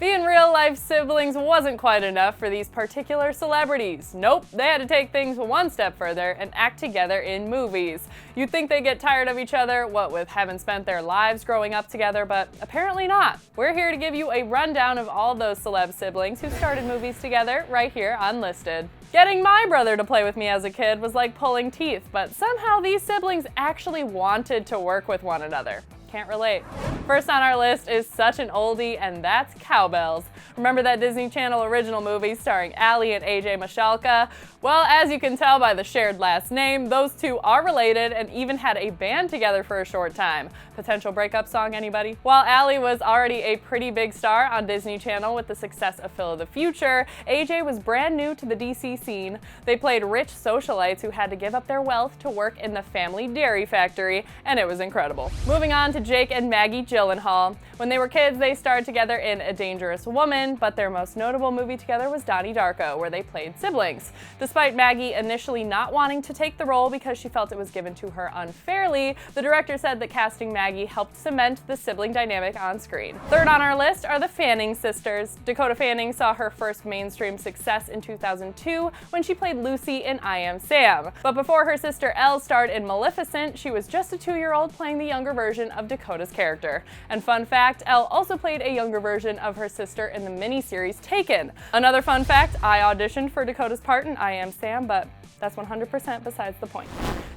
Being real-life siblings wasn't quite enough for these particular celebrities. Nope, they had to take things one step further and act together in movies. You'd think they'd get tired of each other, what with having spent their lives growing up together, but apparently not. We're here to give you a rundown of all those celeb siblings who started movies together right here on Listed. Getting my brother to play with me as a kid was like pulling teeth, but somehow these siblings actually wanted to work with one another. Can't relate. First on our list is such an oldie, and that's Cowbells. Remember that Disney Channel original movie starring Allie and AJ Michalka? Well, as you can tell by the shared last name, those two are related and even had a band together for a short time. Potential breakup song, anybody? While Allie was already a pretty big star on Disney Channel with the success of Phil of the Future, AJ was brand new to the DC scene. They played rich socialites who had to give up their wealth to work in the family dairy factory, and it was incredible. Moving on to Jake and Maggie Gyllenhaal. When they were kids, they starred together in A Dangerous Woman, but their most notable movie together was Donnie Darko, where they played siblings. Despite Maggie initially not wanting to take the role because she felt it was given to her unfairly, the director said that casting Maggie helped cement the sibling dynamic on screen. Third on our list are the Fanning sisters. Dakota Fanning saw her first mainstream success in 2002 when she played Lucy in I Am Sam. But before her sister Elle starred in Maleficent, she was just a 2-year-old playing the younger version of Dakota's character. And fun fact, Elle also played a younger version of her sister in the miniseries Taken. Another fun fact, I auditioned for Dakota's part in I Am Sam, but that's 100% besides the point.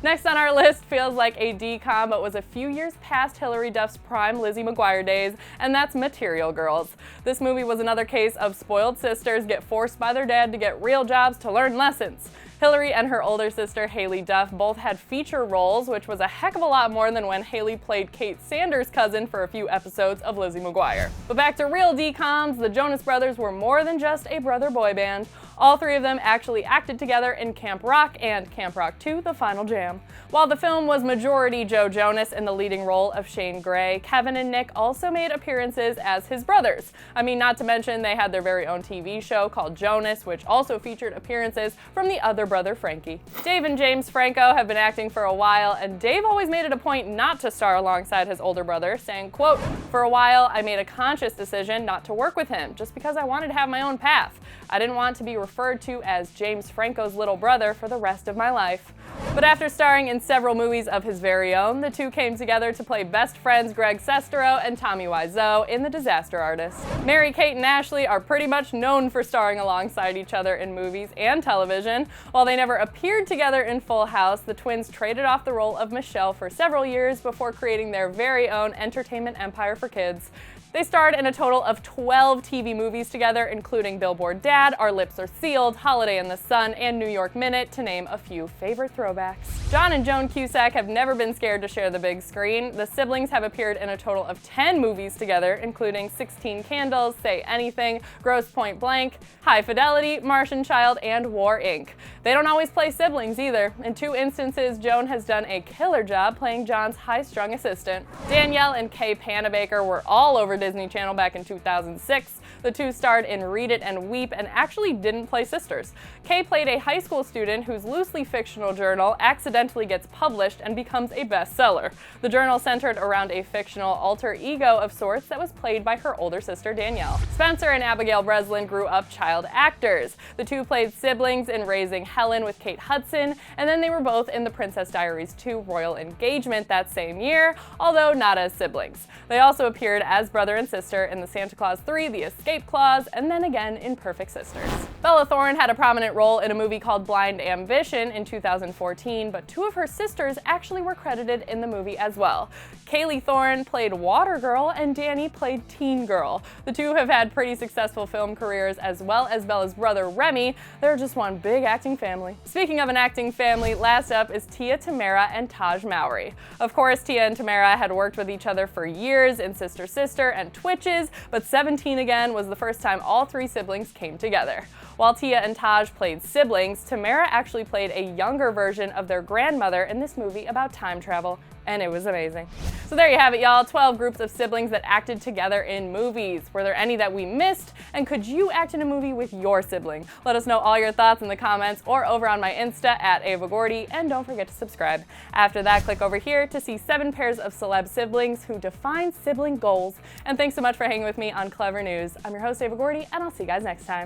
Next on our list feels like a DCOM, but was a few years past Hilary Duff's prime Lizzie McGuire days, and that's Material Girls. This movie was another case of spoiled sisters get forced by their dad to get real jobs to learn lessons. Hilary and her older sister Haley Duff both had feature roles, which was a heck of a lot more than when Haley played Kate Sanders' cousin for a few episodes of Lizzie McGuire. But back to real DCOMs, the Jonas Brothers were more than just a brother boy band. All three of them actually acted together in Camp Rock and Camp Rock 2: The Final Jam. While the film was majority Joe Jonas in the leading role of Shane Gray, Kevin and Nick also made appearances as his brothers. I mean, not to mention they had their very own TV show called Jonas, which also featured appearances from the other brother Frankie. Dave and James Franco have been acting for a while, and Dave always made it a point not to star alongside his older brother, saying, quote, "For a while, I made a conscious decision not to work with him, just because I wanted to have my own path. I didn't want to be referred to as James Franco's little brother for the rest of my life." But after starring in several movies of his very own, the two came together to play best friends Greg Sestero and Tommy Wiseau in The Disaster Artist. Mary-Kate and Ashley are pretty much known for starring alongside each other in movies and television. While they never appeared together in Full House, the twins traded off the role of Michelle for several years before creating their very own entertainment empire for kids. They starred in a total of 12 TV movies together, including Billboard Dad, Our Lips Are Sealed, Holiday in the Sun, and New York Minute, to name a few favorite throwbacks. John and Joan Cusack have never been scared to share the big screen. The siblings have appeared in a total of 10 movies together, including 16 Candles, Say Anything, Grosse Point Blank, High Fidelity, Martian Child, and War Inc. They don't always play siblings either. In 2 instances, Joan has done a killer job playing John's high-strung assistant. Danielle and Kay Panabaker were all over Disney Channel back in 2006. The two starred in Read It and Weep and actually didn't play sisters. Kay played a high school student whose loosely fictional journal accidentally gets published and becomes a bestseller. The journal centered around a fictional alter ego of sorts that was played by her older sister Danielle. Spencer and Abigail Breslin grew up child actors. The two played siblings in Raising Helen with Kate Hudson, and then they were both in The Princess Diaries 2: Royal Engagement that same year, although not as siblings. They also appeared as brother and sister in The Santa Claus 3: The Escape Clause, and then again in Perfect Sisters. Bella Thorne had a prominent role in a movie called Blind Ambition in 2014, but 2 of her sisters actually were credited in the movie as well. Kaylee Thorne played Water Girl and Danny played Teen Girl. The two have had pretty successful film careers, as well as Bella's brother Remy. They're just one big acting family. Speaking of an acting family, last up is Tia Tamera and Taj Mowry. Of course, Tia and Tamera had worked with each other for years in Sister Sister and Twitches, but 17 Again was the first time all 3 siblings came together. While Tia and Taj played siblings, Tamera actually played a younger version of their grandmother in this movie about time travel. and it was amazing. So there you have it, y'all. 12 groups of siblings that acted together in movies. Were there any that we missed? And could you act in a movie with your sibling? Let us know all your thoughts in the comments or over on my Insta at Ava Gordy, and don't forget to subscribe. After that, click over here to see 7 pairs of celeb siblings who define sibling goals. And thanks so much for hanging with me on Clevver News. I'm your host, Ava Gordy, and I'll see you guys next time.